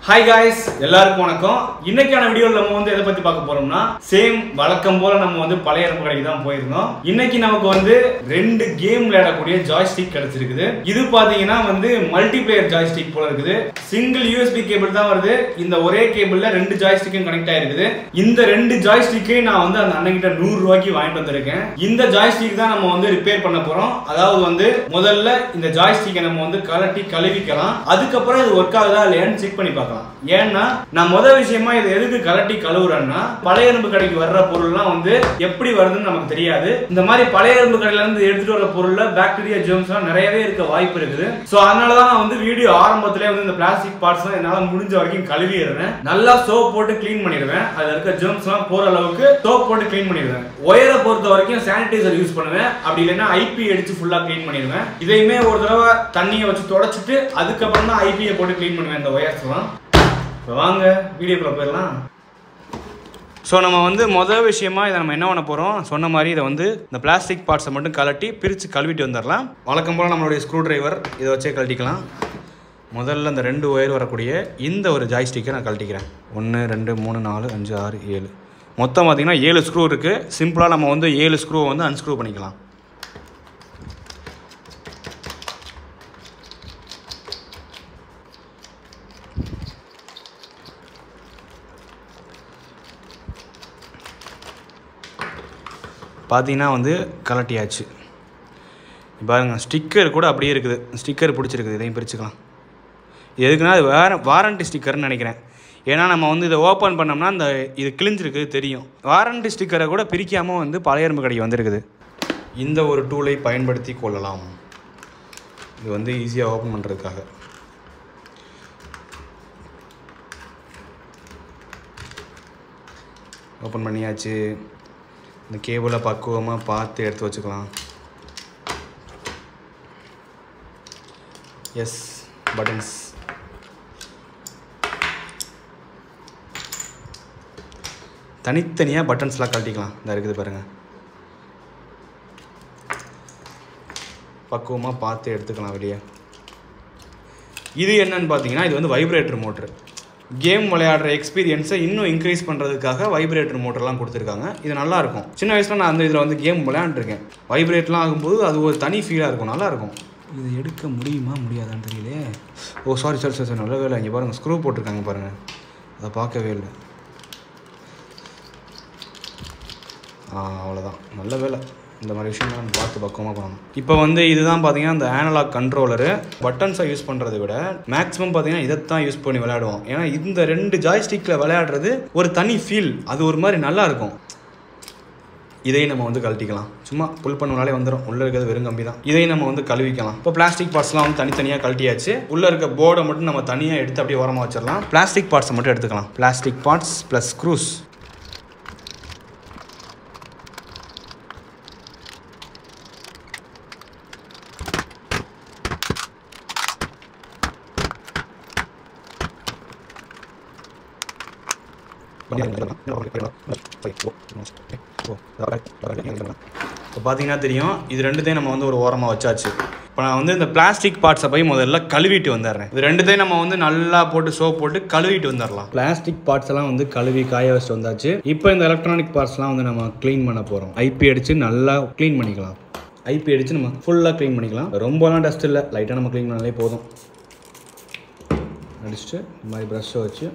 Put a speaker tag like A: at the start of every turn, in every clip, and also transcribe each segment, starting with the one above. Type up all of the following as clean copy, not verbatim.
A: Hi guys, எல்லாருக்கும் வணக்கம். இன்னைக்கான வீடியோல நம்ம வந்து எதை பத்தி பார்க்க போறோம்னா சேம் வழக்கம் போல நம்ம வந்து பழைய இரும்பு கடைக்கு தான் போயிருந்தோம். இன்னைக்கு நமக்கு வந்து ரெண்டு கேம் விளையாடக்கூடிய ஜாய்ஸ்டிக் கிடைச்சிருக்குது. இது பாத்தீங்கன்னா வந்து மல்டிபிளேயர் ஜாய்ஸ்டிக் போல இருக்குது. சிங்கிள் USB கேபிள் தான் வருது. இந்த ஒரே கேபிள்ல ரெண்டு ஜாய்ஸ்டிக்கும் கனெக்ட் ஆயிருக்குது. இந்த ரெண்டு ஜாய்ஸ்டிக்கை நான் வந்து அந்த அண்ணன் கிட்ட 100 ரூபாய்க்கு வாங்கிட்டு வந்திருக்கேன். இந்த ஜாய்ஸ்டிக் தான் நம்ம வந்து ரிப்பேர் பண்ண போறோம். அதாவது வந்து முதல்ல இந்த ஜாய்ஸ்டிக்கை நம்ம வந்து கழுவிக்கலாம். அதுக்கப்புறம் இது ஒர்க் ஆகுதா இல்லையான்னு செக் பண்ணி பார்க்கலாம். ஏன்னா நான் முதல் விஷயமா இதை எதுக்கு கலட்டி கழுவுறேன்னா பழைய இரும்பு கடைக்கு வர்ற பொருள்லாம் வந்து எப்படி வருதுன்னு நமக்கு தெரியாது. இந்த மாதிரி பழைய இரும்பு கடையில இருந்து எடுத்துட்டு வர பொருள்ல பாக்டீரியா ஜெர்ம்ஸ் எல்லாம் நிறையவே இருக்க வாய்ப்பு இருக்குது. சோ அதனாலதான் நான் வந்து வீடியோ ஆரம்பத்திலே வந்து இந்த பிளாஸ்டிக் பார்ட்ஸ் என்னால முடிஞ்ச வரைக்கும் கழுவிடுறேன். நல்லா சோப் போட்டு கிளீன் பண்ணிடுவேன். அதுல இருக்க ஜெர்ம்ஸ் எல்லாம் போற அளவுக்கு சோப் போட்டு கிளீன் பண்ணிடுவேன். ஒயரை பொறுத்த வரைக்கும் சானிடைசர் யூஸ் பண்ணுவேன். அப்படி இல்லைன்னா ஐபி அடிச்சு ஃபுல்லா கிளீன் பண்ணிடுவேன். இதையுமே ஒரு தடவை தண்ணியை வச்சு தொடச்சிட்டு அதுக்கப்புறம் தான் ஐபியை போட்டு கிளீன் பண்ணுவேன் இந்த ஒயர்ஸ் எல்லாம். வாங்க வீடியோக்குள்ள போயிடலாம். ஸோ நம்ம வந்து முதல் விஷயமா இதை நம்ம என்ன பண்ண போகிறோம் சொன்ன மாதிரி இதை வந்து இந்த பிளாஸ்டிக் பார்ட்ஸை மட்டும் கலட்டி பிரித்து கழுவிட்டு வந்துடலாம். வழக்கம் போல் நம்மளுடைய ஸ்க்ரூ டிரைவர் இதை வச்சே கழட்டிக்கலாம். முதல்ல இந்த 2 ஒயர் வரக்கூடிய இந்த ஒரு ஜாய்ஸ்டிக்கை நான் கழட்டிக்கிறேன். 1 2 3 4 5 6 7 மொத்தம் பார்த்திங்கன்னா 7 ஸ்க்ரூ இருக்குது. சிம்பிளாக நம்ம வந்து 7 ஸ்க்ரூவை வந்து அன்ஸ்க்ரூ பண்ணிக்கலாம். பார்த்தீங்கன்னா வந்து கலட்டியாச்சு. பாருங்கள் ஸ்டிக்கர் கூட அப்படியே இருக்குது. ஸ்டிக்கர் பிடிச்சிருக்குது. இதையும் பிரிச்சுக்கலாம். எதுக்குன்னா அது வாரண்டி ஸ்டிக்கர்னு நினைக்கிறேன். ஏன்னா நம்ம வந்து இதை ஓப்பன் பண்ணோம்னா இந்த இது கிழிஞ்சிருக்கு தெரியும். வாரண்டி ஸ்டிக்கரை கூட பிரிக்காமல் வந்து பழைய இரும்பு கடைக்கு வந்துருக்குது. இந்த ஒரு டூலை பயன்படுத்தி கொள்ளலாம். இது வந்து ஈஸியாக ஓப்பன் பண்ணுறதுக்காக. ஓப்பன் பண்ணியாச்சு. இந்த கேபிளை பக்குவமாக பார்த்து எடுத்து வச்சுக்கலாம். Yes buttons. தனித்தனியாக பட்டன்ஸ்லாம் கழட்டிக்கலாம். இந்த இருக்குது பாருங்கள். பக்குவமாக பார்த்து எடுத்துக்கலாம் வெளியே. இது என்னன்னு பார்த்தீங்கன்னா இது வந்து வைப்ரேட்டர் மோட்ரு. கேம் விளையாடுற எக்ஸ்பீரியன்ஸை இன்னும் இன்க்ரீஸ் பண்ணுறதுக்காக வைப்ரேட்டர் மோட்டர்லாம் கொடுத்துருக்காங்க. இது நல்லாயிருக்கும். சின்ன வயசில் நான் அந்த இதில் வந்து கேம் விளையாண்டுருக்கேன். வைப்ரேட்லாம் ஆகும்போது அது ஒரு தனி ஃபீலாக இருக்கும். நல்லாயிருக்கும். இது எடுக்க முடியுமா முடியாதான்னு தெரியலே. ஓ சாரி நல்ல வேலை. இங்கே பாருங்கள் ஸ்க்ரூ போட்டிருக்காங்க பாருங்கள். அதை பார்க்கவே இல்லை. அவ்வளோதான். நல்ல வேலை. இந்த மாதிரி விஷயம்லாம் பார்த்து பக்குவமாக பண்ணணும். இப்போ வந்து இதுதான் பார்த்தீங்கன்னா இந்த ஆனலாக் கண்ட்ரோலரு. பட்டன்ஸை யூஸ் பண்ணுறதை விட மேக்ஸிமம் பார்த்தீங்கன்னா இதைத்தான் யூஸ் பண்ணி விளையாடுவோம். ஏன்னா இந்த 2 ஜாய்ஸ்டிக்கில் விளையாடுறது ஒரு தனி ஃபீல். அது ஒரு மாதிரி நல்லாயிருக்கும். இதையும் நம்ம வந்து கழட்டிக்கலாம். சும்மா புல் பண்ணாலே வந்துடும். உள்ளே இருக்கிறது வெறும் கம்பி தான். இதையும் நம்ம வந்து கழுவிக்கலாம். இப்போ பிளாஸ்டிக் பார்ட்ஸ்லாம் வந்து தனித்தனியாக கழட்டியாச்சு. உள்ளே இருக்க போர்டை மட்டும் நம்ம தனியாக எடுத்து அப்படியே ஓரமாக வச்சிடலாம். பிளாஸ்டிக் பார்ட்ஸை மட்டும் எடுத்துக்கலாம். Plastic parts plus screws. இப்போ பார்த்தீங்கன்னா தெரியும். இது ரெண்டுத்தையும் நம்ம வந்து ஒரு ஓரமாக வச்சாச்சு. இப்போ நான் வந்து இந்த பிளாஸ்டிக் பார்ட்ஸை போய் முதல்ல கழுவிட்டு வந்துடுறேன். இது ரெண்டுத்தையும் நம்ம வந்து நல்லா போட்டு சோப் போட்டு கழுவிட்டு வந்துடலாம். பிளாஸ்டிக் பார்ட்ஸ் எல்லாம் வந்து கழுவி காய வச்சுட்டு வந்தாச்சு. இப்போ இந்த எலக்ட்ரானிக் பார்ட்ஸ்லாம் வந்து நம்ம க்ளீன் பண்ண போகிறோம். ஐபி அடித்து நல்லா க்ளீன் பண்ணிக்கலாம். ஐபி அடித்து நம்ம ஃபுல்லாக க்ளீன் பண்ணிக்கலாம். ரொம்பலாம் டஸ்ட் இல்லை. லைட்டாக நம்ம க்ளீன் பண்ணாலே போதும். அடிச்சுட்டு இந்த மாதிரி ப்ரஷ்ஷை வச்சு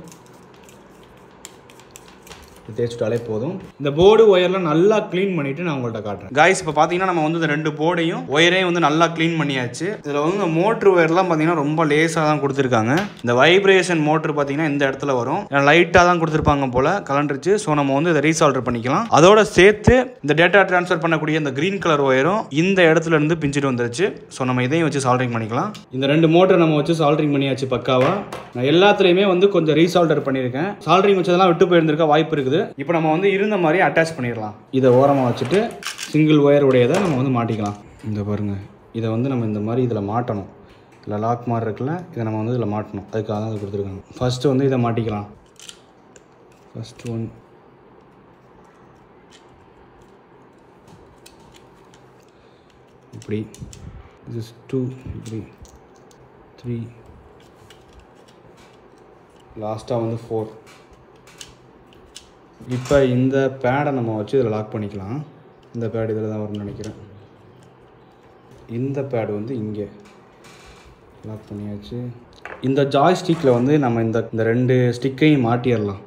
A: தேய்ச்சிட்டாலே போதும். இந்த போர்டு ஒயர்லாம் நல்லா க்ளீன் பண்ணிட்டு நான் உங்கள்கிட்ட காட்டுறேன். காய்ஸ் இப்போ பார்த்தீங்கன்னா நம்ம வந்து இந்த 2 போர்டையும் ஒயரையும் வந்து நல்லா க்ளீன் பண்ணியாச்சு. இதில் வந்து இந்த மோட்ரு ஒயர்லாம் பார்த்தீங்கன்னா ரொம்ப லேஸாக தான் கொடுத்துருக்காங்க. இந்த வைப்ரேஷன் மோட்ரு பார்த்தீங்கன்னா இந்த இடத்துல வரும். லைட்டாக தான் கொடுத்துருப்பாங்க போல் கலண்டுருச்சு. ஸோ நம்ம வந்து இதை ரீசால்டர் பண்ணிக்கலாம். அதோட சேர்த்து இந்த டேட்டா ட்ரான்ஸ்ஃபர் பண்ணக்கூடிய இந்த க்ரீன் கலர் ஒயரும் இந்த இடத்துல இருந்து பிஞ்சிட்டு வந்துருச்சு. ஸோ நம்ம இதையும் வச்சு சால்டரிங் பண்ணிக்கலாம். இந்த 2 மோட்டரை நம்ம வச்சு சால்டரிங் பண்ணியாச்சு பக்காவா. நான் எல்லாத்துலேயுமே வந்து கொஞ்சம் ரீசால்டர் பண்ணியிருக்கேன். சால்டரிங் வச்சதெல்லாம் விட்டு போயிருந்திருக்க வாய்ப்பு இருக்குது. இப்போ நம்ம வந்து இருந்த மாதிரி அட்டாச் பண்ணிடலாம். இதை ஓரமாக வச்சுட்டு சிங்கிள் ஒயர் உடையதை நம்ம வந்து மாட்டிக்கலாம். இந்த பாருங்கள். இதை வந்து நம்ம இந்த மாதிரி இதில் மாட்டணும். இதில் லாக் மாதிரி இருக்குல்ல, இதை நம்ம வந்து இதில் மாட்டணும். அதுக்காக தான் இது கொடுத்துருக்காங்க. ஃபஸ்ட்டு வந்து இதை மாட்டிக்கலாம். ஃபஸ்ட்டு ஒன் இப்படி. This is 2, 3, 3, லாஸ்ட்டாக வந்து 4. இப்போ இந்த பேடை நம்ம வச்சு இதில் லாக் பண்ணிக்கலாம். இந்த பேட் இதில் தான் வரும்னு நினைக்கிறேன். இந்த பேடு வந்து இங்கே லாக் பண்ணியாச்சு. இந்த ஜாய்ஸ்டிக்கில் வந்து நம்ம இந்த 2 ஸ்டிக்கையும் மாட்டிடலாம்.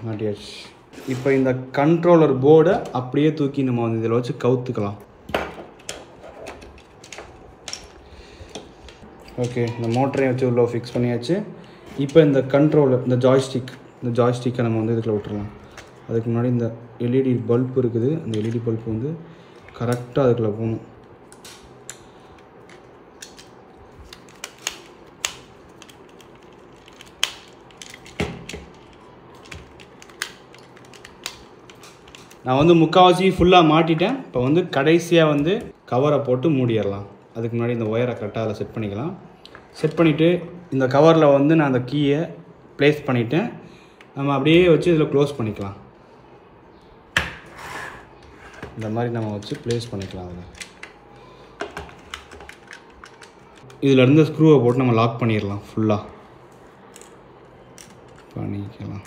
A: மாட்டியாச்சு. இப்போ இந்த கண்ட்ரோலர் போர்டை அப்படியே தூக்கி நம்ம வந்து இதில் வச்சு கவுத்துக்கலாம். ஓகே, இந்த மோட்டரையும் வச்சு உள்ள ஃபிக்ஸ் பண்ணியாச்சு. இப்போ இந்த கண்ட்ரோலர் இந்த ஜாய்ஸ்டிக்கை நம்ம வந்து இதுக்குள்ள விட்டுறலாம். அதுக்கு முன்னாடி இந்த எல்இடி பல்ப் இருக்குது. அந்த எல்இடி பல்ப் வந்து கரெக்டாக அதுக்குள்ள போகணும். நான் வந்து முக்கால்வாசி ஃபுல்லாக மாட்டிட்டேன். இப்போ வந்து கடைசியாக வந்து கவரை போட்டு மூடிடலாம். அதுக்கு முன்னாடி இந்த ஒயரை கரெக்டாக அதில் செட் பண்ணிக்கலாம். செட் பண்ணிவிட்டு இந்த கவரில் வந்து நான் அந்த கீயை ப்ளேஸ் பண்ணிவிட்டேன். நம்ம அப்படியே வச்சு இதில் க்ளோஸ் பண்ணிக்கலாம். இந்த மாதிரி நம்ம வச்சு ப்ளேஸ் பண்ணிக்கலாம். இதில் இருந்த ஸ்க்ரூவை போட்டு நம்ம லாக் பண்ணிடலாம். ஃபுல்லாக பண்ணிக்கலாம்.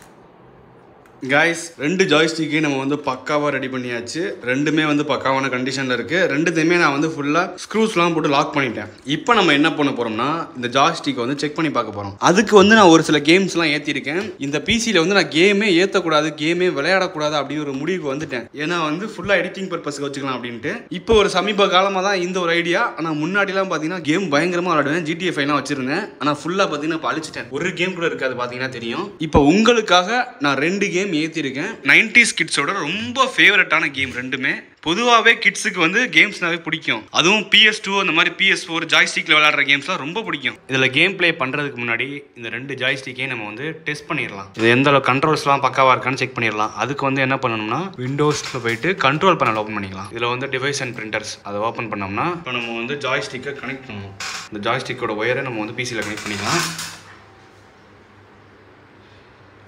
A: கைஸ், 2 ஜாய்ஸ்டிக்கையும் நம்ம வந்து பக்காவாக ரெடி பண்ணியாச்சு. ரெண்டுமே வந்து பக்காவான கண்டிஷனில் இருக்குது. ரெண்டுத்தையுமே நான் வந்து ஃபுல்லாக ஸ்க்ரூஸ்லாம் போட்டு லாக் பண்ணிட்டேன். இப்போ நம்ம என்ன பண்ண போகிறோம்னா இந்த ஜாய்ஸ்டிக்கை வந்து செக் பண்ணி பார்க்க போகிறோம். அதுக்கு வந்து நான் ஒரு சில கேம்ஸ்லாம் ஏற்றிருக்கேன். இந்த பிசியில் வந்து நான் கேமே ஏற்றக்கூடாது, கேமே விளையாடக்கூடாது அப்படின்னு ஒரு முடிவுக்கு வந்துட்டேன். ஏன்னா வந்து ஃபுல்லாக எடிட்டிங் பர்பஸ்க்கு வச்சுக்கலாம் அப்படின்ட்டு. இப்போ ஒரு சமீப காலமாக தான் இந்த ஒரு ஐடியா. ஆனால் முன்னாடிலாம் பார்த்தீங்கன்னா கேம் பயங்கரமாக விளையாடுவேன். GTA 5 வச்சிருந்தேன். ஆனால் ஃபுல்லாக பார்த்தீங்கன்னா இப்போ அழிச்சிட்டேன். ஒரு கேம் கூட இருக்காது பார்த்தீங்கன்னா தெரியும். இப்போ உங்களுக்காக நான் 2 கேம் ஏற்றிருக்கேன். 90s கிட்ஸோட ரொம்ப ஃபேவரட்டான கேம் ரெண்டுமே. பொதுவாகவே கிட்ஸுக்கு வந்து கேம்ஸ்னாவே பிடிக்கும். அதுவும் PS2 அந்த மாதிரி PS4 ஜாய்ஸ்டிக்கில் விளையாடுற கேம்ஸ்லாம் ரொம்ப பிடிக்கும். இதில் கேம் பிளே பண்ணுறதுக்கு முன்னாடி இந்த 2 ஜாய்ஸ்டிக்கையும் நம்ம வந்து டெஸ்ட் பண்ணிடலாம். இது எந்த அளவு கண்ட்ரோல்ஸ்லாம் பக்காவாக இருக்கான்னு செக் பண்ணிடலாம். அதுக்கு வந்து என்ன பண்ணணும்னா விண்டோஸில் போயிட்டு கண்ட்ரோல் பேனல் ஓப்பன் பண்ணிக்கலாம். இதில் வந்து டிவைஸ் அண்ட் பிரிண்டர்ஸ் அதை ஓப்பன் பண்ணோம்னா இப்போ நம்ம வந்து ஜாய்ஸ்டிக்கை கனெக்ட் பண்ணணும். இந்த ஜாய்ஸ்டிக்கோட ஒயரை நம்ம வந்து பிசியில் கனெக்ட் பண்ணிக்கலாம்.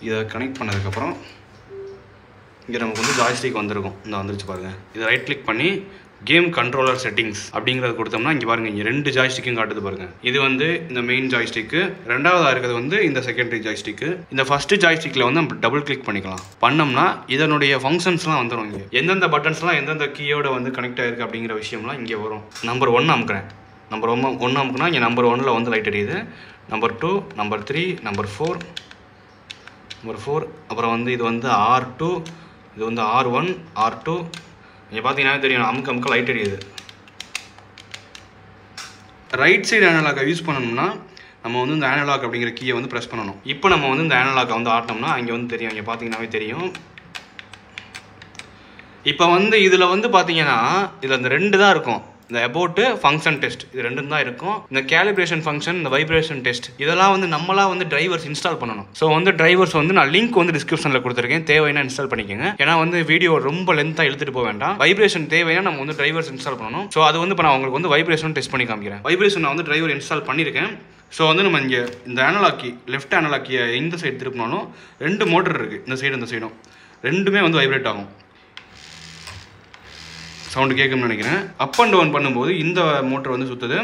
A: இதை கனெக்ட் பண்ணதுக்கப்புறம் இங்கே நமக்கு வந்து ஜாய்ஸ்டிக் வந்திருக்கும். இந்த வந்துருச்சு பாருங்கள். இதை ரைட் கிளிக் பண்ணி கேம் கண்ட்ரோலர் செட்டிங்ஸ் அப்படிங்கிறது கொடுத்தோம்னா இங்கே பாருங்கள், இங்கே 2 ஜாய்ஸ்டிக்கும் காட்டுது பாருங்கள். இது வந்து இந்த மெயின் ஜாய்ஸ்டிக்கு, ரெண்டாவதாக இருக்கிறது வந்து இந்த செகண்டரி ஜாய்ஸ்டிக்கு. இந்த ஃபஸ்ட்டு ஜாய்ஸ்டிக்கில் வந்து நம்ம டபுள் கிளிக் பண்ணிக்கலாம். பண்ணோம்னா இதனுடைய ஃபங்க்ஷன்ஸ்லாம் வந்துடும். இங்கே எந்தெந்த பட்டன்ஸ்லாம் எந்தெந்த கீயோட வந்து கனெக்ட் ஆகிருக்கு அப்படிங்கிற விஷயம்லாம் இங்கே வரும். நம்பர் 1 அமுக்கிறேன். நம்பர் 1 அமுக்குனா இங்கே நம்பர் 1ல் வந்து லைட் எரியுது. நம்பர் 2, நம்பர் 3, நம்பர் 4, அப்புறம் வந்து இது வந்து R2, இது வந்து R1, R2. நீங்கள் பார்த்தீங்கன்னா தெரியும், அமுக்க லைட் எரியுது. ரைட் சைடு அனலாக்கை யூஸ் பண்ணணும்னா நம்ம வந்து இந்த அனலாக் அப்படிங்கிற கீயை வந்து ப்ரெஸ் பண்ணணும். இப்போ நம்ம வந்து இந்த அனலாக்கை வந்து ஆட்டினோம்னா இங்கே வந்து தெரியும். இங்கே பார்த்தீங்கன்னாவே தெரியும். இப்போ வந்து இதில் வந்து பார்த்தீங்கன்னா இதில் இந்த 2 தான் இருக்கும். இந்த அபவுட் ஃபங்க்ஷன் டெஸ்ட் இது 2 தான் இருக்கும். இந்த கேலிப்ரேஷன் ஃபங்க்ஷன், இந்த வைப்ரேஷன் டெஸ்ட் இதெல்லாம் வந்து நம்மளாம் வந்து டிரைவர்ஸ் இன்ஸ்டால் பண்ணணும். ஸோ வந்து டிரைவர்ஸ் வந்து நான் லிங்க் வந்து டிஸ்கிரிப்ஷனில் கொடுத்துருக்கேன். தேவைன்னா இன்ஸ்டால் பண்ணிக்கோங்க. ஏன்னா வந்து வீடியோ ரொம்ப லென்த்தாக எடுத்துகிட்டு போக வேண்டாம். வைப்ரேஷன் தேவைன்னா நம்ம வந்து டிரைவர்ஸ் இன்ஸ்டால் பண்ணணும். ஸோ அது வந்து இப்போ நான் உங்களுக்கு வந்து வைப்ரேஷன் டெஸ்ட் பண்ணி காமிக்கிறேன். வைப்ரேஷன் நான் வந்து டிரைவர் இன்ஸ்டால் பண்ணியிருக்கேன். ஸோ வந்து நம்ம இங்கே இந்த அனலாக்கி லெஃப்ட் அனலாக்கியை இந்த சைடு திருப்பினாலும் 2 மோட்டர் இருக்குது. இந்த சைடும் இந்த சைடும் ரெண்டுமே வந்து வைப்ரேட் ஆகும். சவுண்டு கேட்கும்னு நினைக்கிறேன். அப் அண்ட் டவுன் பண்ணும்போது இந்த மோட்டர் வந்து சுற்றுது.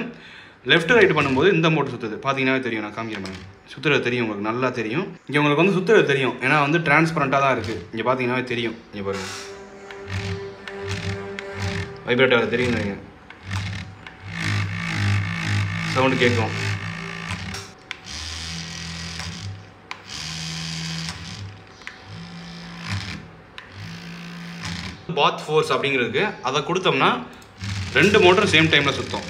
A: லெஃப்ட் ரைட் பண்ணும்போது இந்த மோட்டர் சுற்றுது. பார்த்தீங்கன்னா தெரியும். நான் காமிக்கிறேன். சுற்றுறது தெரியும், உங்களுக்கு நல்லா தெரியும். இங்கே உங்களுக்கு வந்து சுற்றுறது தெரியும். ஏன்னா வந்து டிரான்ஸ்பரண்ட்டாக தான் இருக்குது. இங்கே பார்த்தீங்கன்னாவே தெரியும். இங்கே பாருங்கள், வைப்ரேட் ஆகிறது தெரியும் நினைக்கிறேன். சவுண்டு கேட்கும். பாத் ஃபோர்ஸ் அப்படிங்கிறதுக்கு அதை கொடுத்தோம்னா 2 மோட்டர் சேம் டைமில் சுற்றும்.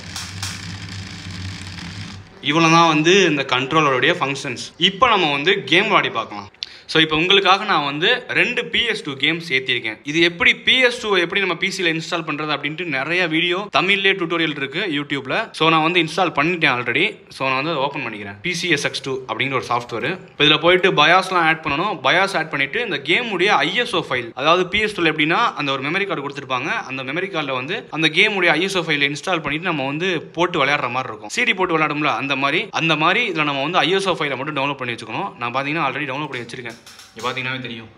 A: இவ்வளோ தான் வந்து இந்த கண்ட்ரோலருடைய ஃபங்க்ஷன்ஸ். இப்போ நம்ம வந்து கேம் விளையாடி பார்க்கலாம். ஸோ இப்போ உங்களுக்காக நான் வந்து 2 PS2 கேம்ஸ் ஏற்றிருக்கேன். இது எப்படி PS2 எப்படி நம்ம பிசியில் இன்ஸ்டால் பண்ணுறது அப்படின்ட்டு நிறைய வீடியோ தமிழ்லேயே டியூட்டோரியல் இருக்குது யூடியூப்பில். ஸோ நான் வந்து இன்ஸ்டால் பண்ணிட்டேன் ஆல்ரெடி. ஸோ நான் வந்து அதை ஓப்பன் பண்ணிக்கிறேன். PCSX2 அப்படிங்கிற ஒரு சாஃப்ட்வேர். இப்போ இதில் போயிட்டு பயாஸ்லாம் ஆட் பண்ணணும். பயாஸ் ஆட் பண்ணிவிட்டு இந்த கேமுடைய ISO ஃபைல், அதாவது PS2 எப்படின்னா அந்த ஒரு மெமரி கார்டு கொடுத்துருப்பாங்க. அந்த மெமரி கார்டில் வந்து அந்த கேமுடைய ISO ஃபைலை இன்ஸ்டால் பண்ணிவிட்டு நம்ம வந்து போட்டு விளையாடுற மாதிரி இருக்கும். CD போட்டு விளையாடும்ல அந்த மாதிரி இதில் நம்ம வந்து ISO ஃபைலை மட்டும் டவுன்லோட் பண்ணி வச்சுக்கணும். நான் பார்த்தீங்கன்னா ஆல்ரெடி டவுன்லோட் பண்ணி வச்சிருக்கேன். இங்கே பார்த்தீங்கன்னாவே தெரியும்.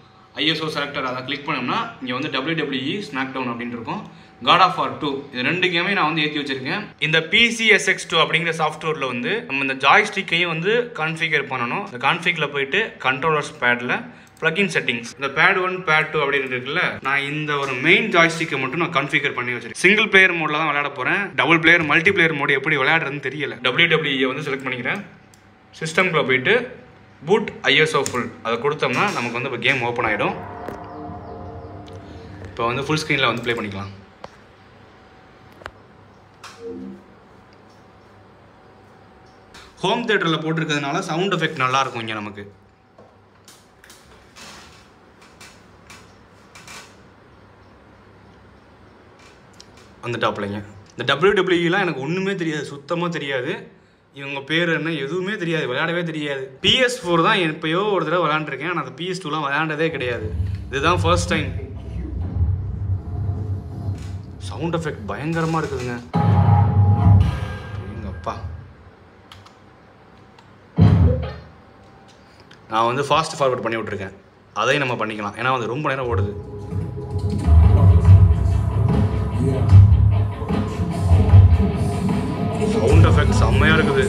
A: ISO செலக்டர் அதை கிளிக் பண்ணோம்னா இங்கே வந்து WWE ஸ்மாக்டவுன் அப்படின்னு இருக்கும். God of War 2 இது ரெண்டு கேமே நான் வந்து ஏற்றி வச்சிருக்கேன். இந்த PCSX2 அப்படிங்கிற சாஃப்ட்வேரில் வந்து நம்ம இந்த ஜாய்ஸ்டிக்கையும் வந்து கான்ஃபிகர் பண்ணணும். இந்த கான்ஃபிகில் போயிட்டு கண்ட்ரோலர்ஸ் பேடில் plugin settings இந்த pad 1 pad 2 அப்படின்னு இருக்குல்ல, நான் இந்த ஒரு மெயின் ஜாய்ஸ்டிக்கை மட்டும் நான் கான்ஃபிகர் பண்ணி வச்சிருக்கேன். சிங்கிள் பிளேயர் மோட்ல தான் விளையாட போகிறேன். Double player multiplayer mode எப்படி விளையாடுறதுன்னு தெரியல. WWE வந்து செலக்ட் பண்ணிக்கிறேன். சிஸ்டம்குள்ளே போயிட்டு boot ISO full அதை கொடுத்தோம்னா நமக்கு வந்து இப்போ கேம் ஓப்பன் ஆகிடும். இப்போ வந்து ஃபுல் ஸ்க்ரீனில் வந்து ப்ளே பண்ணிக்கலாம். ஹோம் தியேட்டரில் போட்டிருக்கிறதுனால சவுண்ட் எஃபெக்ட் நல்லா இருக்கும். இங்கே நமக்கு அந்த டாப்லைங்க இந்த WWE எனக்கு ஒன்றுமே தெரியாது, சுத்தமாக தெரியாது. இவங்க பேர் என்ன எதுவுமே தெரியாது, விளையாடவே தெரியாது. PS4 தான் எப்பயோ ஒரு தடவை விளையாண்டுருக்கேன். ஆனால் அந்த PS2லாம் விளையாண்டதே கிடையாது. இதுதான் ஃபர்ஸ்ட் டைம். சவுண்ட் எஃபெக்ட் பயங்கரமாக இருக்குதுங்க. எங்கப்பா நான் வந்து ஃபாஸ்ட் ஃபார்வர்ட் பண்ணி விட்ருக்கேன். அதையும் நம்ம பண்ணிக்கலாம், ஏன்னா அது ரொம்ப நேரம் ஓடுது. சவுண்ட் எஃபெக்ட் செம்மையாக இருக்குது.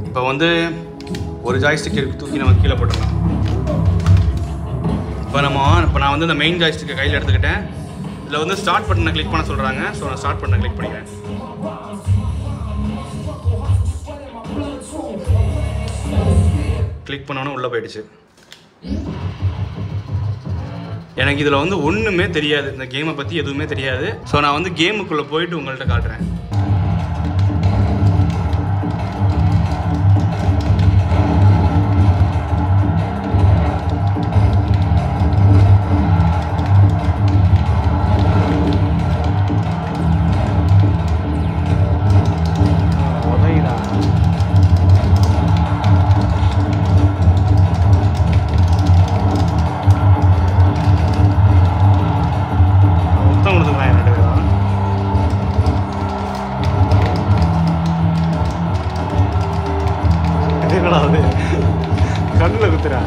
A: இப்போ வந்து ஒரு ஜாய்ஸ்டிக் தூக்கி நம்ம கீழே போட்டுக்கலாம். இப்போ நான் வந்து இந்த மெயின் ஜாய்ஸ்டிக்கை கையில் எடுத்துக்கிட்டேன். இதில் வந்து ஸ்டார்ட் பட்டனை கிளிக் பண்ண சொல்கிறாங்க. ஸோ நான் ஸ்டார்ட் பட்டனை கிளிக் பண்ணிக்கிறேன். கிளிக் பண்ணோன்னு உள்ளே போயிடுச்சு. எனக்கு இதில் வந்து ஒன்றுமே தெரியாது, இந்த கேமை பற்றி எதுவுமே தெரியாது. ஸோ நான் வந்து கேமுக்குள்ளே போயிட்டு உங்கள்கிட்ட காட்டுறேன். கண்ணில் குத்துறா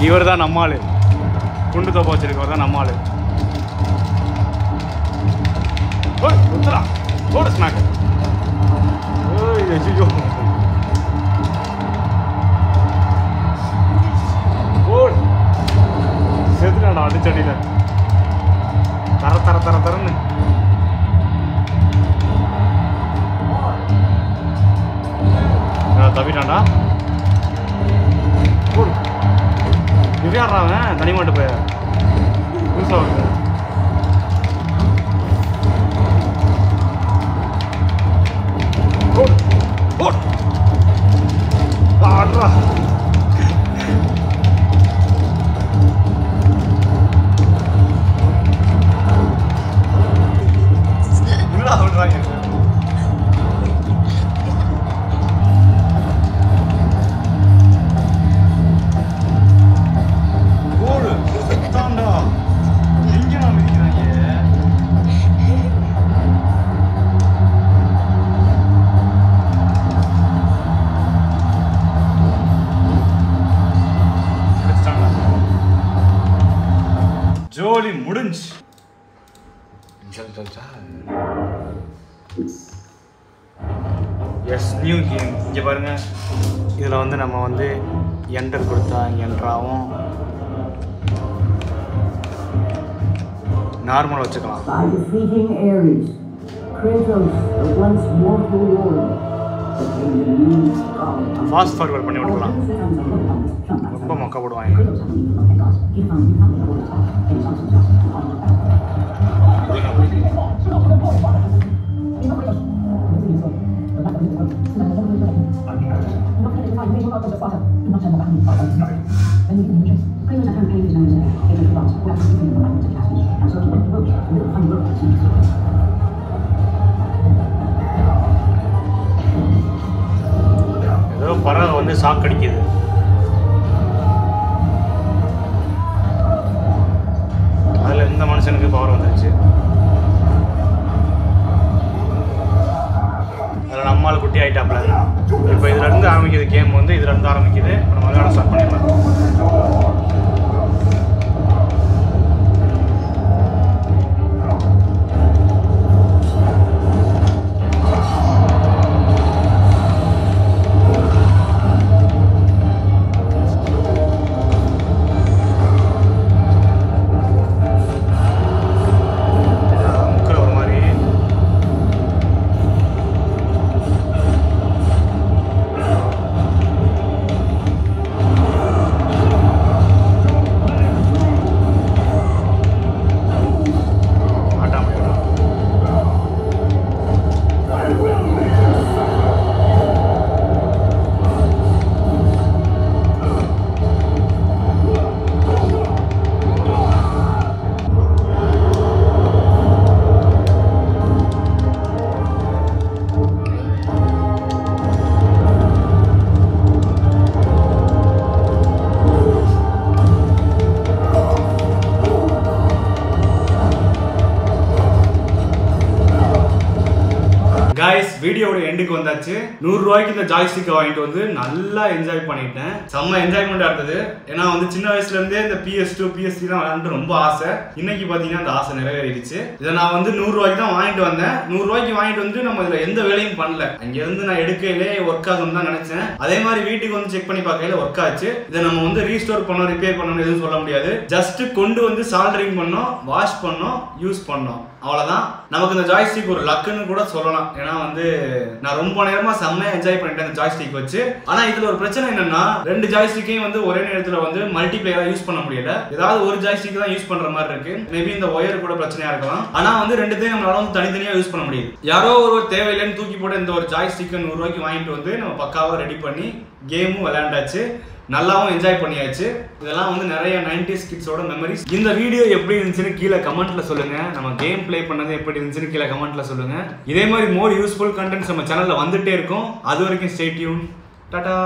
A: இவர் தான் நம்மாள். குண்டு தோப்பா வச்சிருக்கவர் தான் நம்மாள். குத்துறா போடு ஸ்நாக். ஐயோ போடு செத்துட்டாடா அடிச்சடியில். தர தர தர தரன்னு தவிட்டாண்டா. போடு விளையாடுறான் தனி மாட்டு போய் புதுசாக வருது. போடு போடு ஆடுறா. ஜோலி முடிஞ்சு. Yes new game. இங்கே பாருங்க, இதில் வந்து நம்ம வந்து என்டர் கொடுத்தா என்ட்ராவும் நார்மல் வச்சுக்கலாம். ஃபாஸ்ட் ஃபார்வர்ட் பண்ணி விட்டுக்கலாம். ரொம்ப மொக்க போடுவாங்க. ஏதோ பறவை வந்து சாக்கடிக்குது. இந்த மனுஷனுக்கு பவர் வந்துருச்சு. அதில் நம்மால் குட்டி ஆகிட்டாப்ல. இப்போ இதுலேருந்து ஆரம்பிக்குது கேம் வந்து, இதுலேருந்து ஆரம்பிக்குது. நம்ம விளையாட ஸ்டார்ட் பண்ணிடலாம். गाइस வீடியோவோட எண்டுக்கு வந்தாச்சு. 100 ரூபாய்க்கு இந்த ஜாய்ஸ்டிக் வாங்கிட்டு வந்து நல்லா என்ஜாய் பண்ணிட்டேன். செம்ம என்ஜாய்மெண்டா இருந்தது. ஏன்னா வந்து சின்ன வயசுல இருந்தே இந்த PS2 PS3 தான் விளையாண்டு ரொம்ப ஆசை. இன்னைக்கு பாத்தீங்கன்னா அந்த ஆசை நிறைவேறிடுச்சு. இதை நான் வந்து 100 ரூபாய்க்கு தான் வாங்கிட்டு வந்தேன். 100 ரூபாய்க்கு வாங்கிட்டு வந்து நம்ம இதுல எந்த வேலையும் பண்ணல. அங்க இருந்து நான் எடுக்கையிலே ஒர்க் ஆகும்னு தான் நினைச்சேன். அதே மாதிரி வீட்டுக்கு வந்து செக் பண்ணி பார்க்கையில ஒர்க் ஆச்சு. இதை நம்ம வந்து ரீஸ்டோர் பண்ணோம், ரிப்பேர் பண்ணணும் எதுவும் சொல்ல முடியாது. ஜஸ்ட் கொண்டு வந்து சால்டரிங் பண்ணோம், வாஷ் பண்ணோம், யூஸ் பண்ணோம், அவ்வளவுதான். நமக்கு இந்த ஜாய்ஸ்டிக் ஒரு லக்குன்னு கூட சொல்லலாம். ஏன்னா வந்து நான் ரொம்ப நேரமா செம்மையா என்ஜாய் பண்ணிட்டேன் இந்த ஜாய்ஸ்டிக் வச்சு. ஆனா இதுல ஒரு பிரச்சனை என்னன்னா, ரெண்டு ஜாய்ஸ்டிக்கையும் வந்து ஒரே நேரத்துல வந்து மல்டிப்ளேயரா யூஸ் பண்ண முடியல. ஏதாவது ஒரு ஜாய்ஸ்டிக் தான் யூஸ் பண்ற மாதிரி இருக்கு. மேபி இந்த ஒயர் கூட பிரச்சனையா இருக்கலாம். ஆனா வந்து ரெண்டுத்தையும் நம்மளால வந்து தனித்தனியா யூஸ் பண்ண முடியுது. யாரோ ஒரு தேவையில்லைன்னு தூக்கி போட்டு இந்த ஒரு ஜாய்ஸ்டிக் 100 ரூபாய்க்கு வாங்கிட்டு வந்து நம்ம பக்காவா ரெடி பண்ணி கேமும் விளையாண்டாச்சு, நல்லாவும் என்ஜாய் பண்ணியாச்சு. இதெல்லாம் வந்து நிறைய 90s கிட்ஸோட மெமரிஸ். இந்த வீடியோ எப்படி இருந்துச்சுன்னு கீழே கமெண்ட்ல சொல்லுங்க. நம்ம கேம் பிளே பண்ணது எப்படி இருந்துச்சுன்னு கீழே கமெண்ட்ல சொல்லுங்க. இதே மாதிரி மோர் யூஸ்ஃபுல் கண்டென்ட்ஸ் நம்ம சேனல்ல வந்துட்டே இருக்கும். அது வரைக்கும் ஸ்டே டியூன். டாடா.